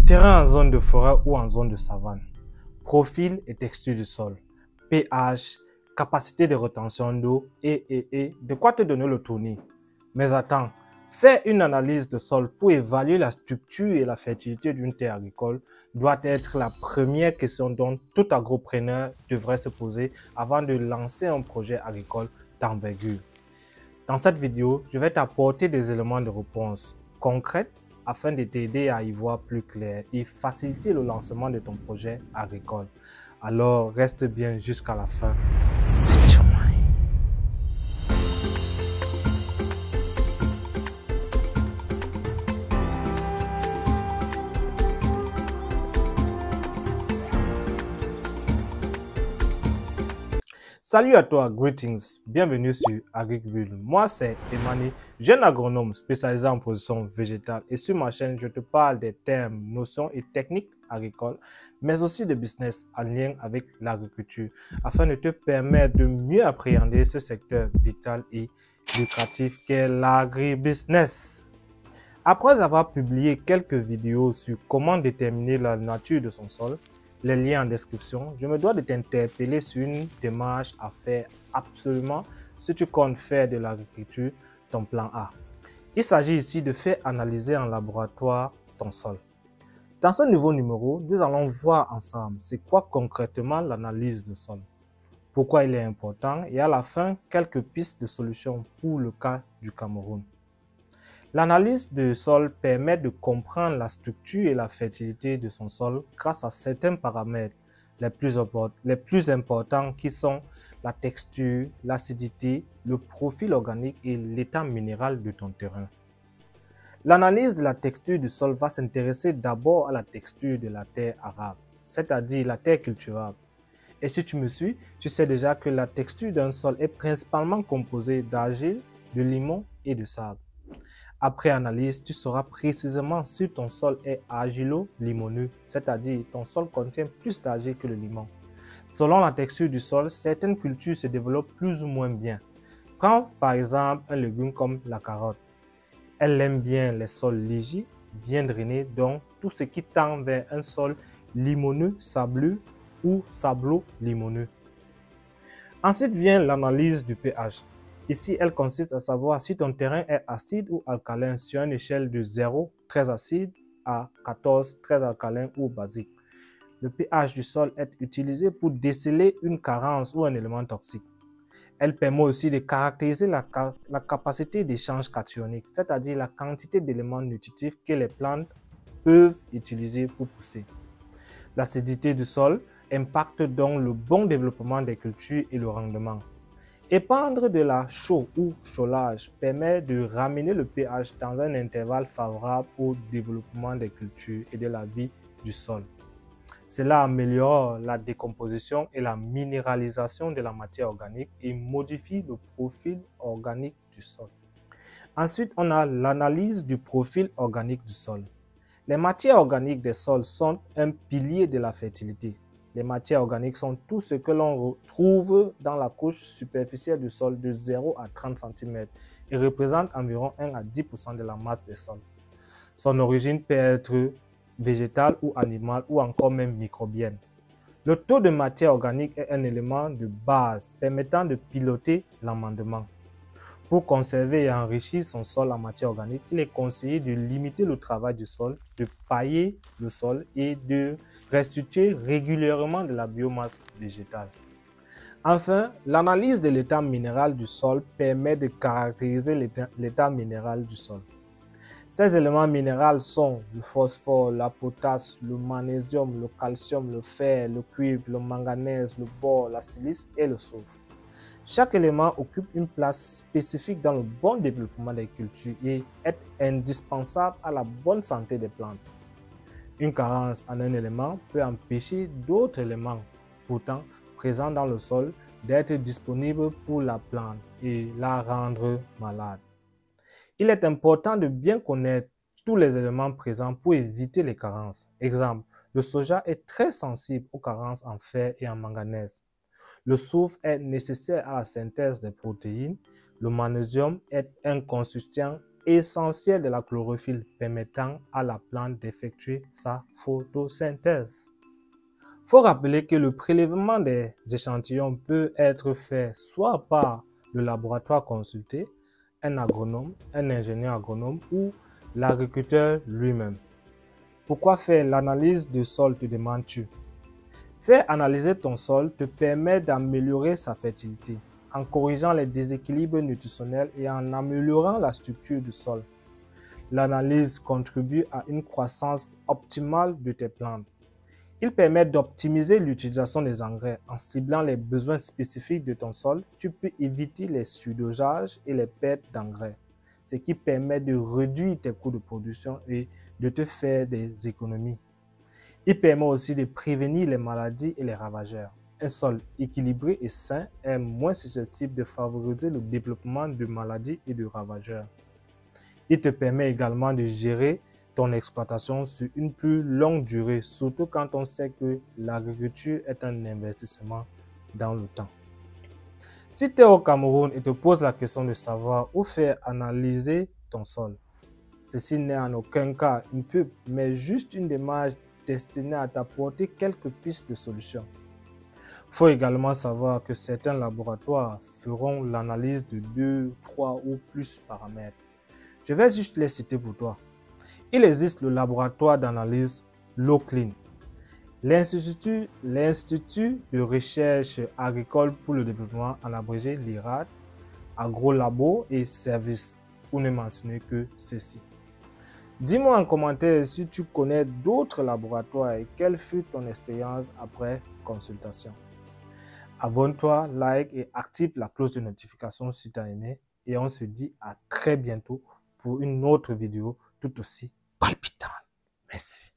Terrain en zone de forêt ou en zone de savane. Profil et texture du sol. pH, capacité de rétention d'eau et de quoi te donner le tournis. Mais attends, faire une analyse de sol pour évaluer la structure et la fertilité d'une terre agricole doit être la première question dont tout agropreneur devrait se poser avant de lancer un projet agricole d'envergure. Dans cette vidéo, je vais t'apporter des éléments de réponse concrets afin de t'aider à y voir plus clair et faciliter le lancement de ton projet agricole. Alors, reste bien jusqu'à la fin. C'est your mind. Salut à toi, greetings, bienvenue sur AgricBull. Moi c'est Emani, jeune agronome spécialisé en production végétale et sur ma chaîne je te parle des termes, notions et techniques agricoles, mais aussi de business en lien avec l'agriculture afin de te permettre de mieux appréhender ce secteur vital et lucratif qu'est l'agribusiness. Après avoir publié quelques vidéos sur comment déterminer la nature de son sol, les liens en description, je me dois de t'interpeller sur une démarche à faire absolument si tu comptes faire de l'agriculture ton plan A. Il s'agit ici de faire analyser en laboratoire ton sol. Dans ce nouveau numéro, nous allons voir ensemble c'est quoi concrètement l'analyse de sol, pourquoi il est important et à la fin, quelques pistes de solutions pour le cas du Cameroun. L'analyse de sol permet de comprendre la structure et la fertilité de son sol grâce à certains paramètres les plus importants qui sont la texture, l'acidité, le profil organique et l'état minéral de ton terrain. L'analyse de la texture du sol va s'intéresser d'abord à la texture de la terre arable, c'est-à-dire la terre cultivable. Et si tu me suis, tu sais déjà que la texture d'un sol est principalement composée d'argile, de limon et de sable. Après analyse, tu sauras précisément si ton sol est argilo-limoneux, c'est-à-dire ton sol contient plus d'argile que le limon. Selon la texture du sol, certaines cultures se développent plus ou moins bien. Prends par exemple un légume comme la carotte. Elle aime bien les sols légers, bien drainés, donc tout ce qui tend vers un sol limoneux, sableux ou sablo-limoneux. Ensuite vient l'analyse du pH. Ici, elle consiste à savoir si ton terrain est acide ou alcalin sur une échelle de 0, très acide, à 14, très alcalin ou basique. Le pH du sol est utilisé pour déceler une carence ou un élément toxique. Elle permet aussi de caractériser la capacité d'échange cationique, c'est-à-dire la quantité d'éléments nutritifs que les plantes peuvent utiliser pour pousser. L'acidité du sol impacte donc le bon développement des cultures et le rendement. Épandre de la chaux ou chaulage permet de ramener le pH dans un intervalle favorable au développement des cultures et de la vie du sol. Cela améliore la décomposition et la minéralisation de la matière organique et modifie le profil organique du sol. Ensuite, on a l'analyse du profil organique du sol. Les matières organiques des sols sont un pilier de la fertilité. Les matières organiques sont tout ce que l'on trouve dans la couche superficielle du sol de 0 à 30 cm et représentent environ 1 à 10% de la masse des sols. Son origine peut être végétale ou animale ou encore même microbienne. Le taux de matière organique est un élément de base permettant de piloter l'amendement. Pour conserver et enrichir son sol en matière organique, il est conseillé de limiter le travail du sol, de pailler le sol et de restituer régulièrement de la biomasse végétale. Enfin, l'analyse de l'état minéral du sol permet de caractériser l'état minéral du sol. Ces éléments minéraux sont le phosphore, la potasse, le magnésium, le calcium, le fer, le cuivre, le manganèse, le bore, la silice et le soufre. Chaque élément occupe une place spécifique dans le bon développement des cultures et est indispensable à la bonne santé des plantes. Une carence en un élément peut empêcher d'autres éléments, pourtant présents dans le sol, d'être disponibles pour la plante et la rendre malade. Il est important de bien connaître tous les éléments présents pour éviter les carences. Exemple, le soja est très sensible aux carences en fer et en manganèse. Le soufre est nécessaire à la synthèse des protéines. Le magnésium est un constituant essentiel de la chlorophylle permettant à la plante d'effectuer sa photosynthèse. Il faut rappeler que le prélèvement des échantillons peut être fait soit par le laboratoire consulté, un agronome, un ingénieur agronome ou l'agriculteur lui-même. Pourquoi faire l'analyse de sol, te demandes-tu? Faire analyser ton sol te permet d'améliorer sa fertilité en corrigeant les déséquilibres nutritionnels et en améliorant la structure du sol. L'analyse contribue à une croissance optimale de tes plantes. Il permet d'optimiser l'utilisation des engrais en ciblant les besoins spécifiques de ton sol. Tu peux éviter les surdosages et les pertes d'engrais, ce qui permet de réduire tes coûts de production et de te faire des économies. Il permet aussi de prévenir les maladies et les ravageurs. Un sol équilibré et sain est moins susceptible de favoriser le développement de maladies et de ravageurs. Il te permet également de gérer ton exploitation sur une plus longue durée, surtout quand on sait que l'agriculture est un investissement dans le temps. Si tu es au Cameroun et te poses la question de savoir où faire analyser ton sol, ceci n'est en aucun cas une pub, mais juste une démarche destinée à t'apporter quelques pistes de solutions. Il faut également savoir que certains laboratoires feront l'analyse de 2, 3 ou plus paramètres. Je vais juste les citer pour toi. Il existe le laboratoire d'analyse Loclin, l'Institut de recherche agricole pour le développement, en abrégé l'IRAD, AgroLabo et Service, pour ne mentionner que ceci. Dis-moi en commentaire si tu connais d'autres laboratoires et quelle fut ton expérience après consultation. Abonne-toi, like et active la cloche de notification si tu as aimé. Et on se dit à très bientôt pour une autre vidéo tout aussi palpitante. Merci.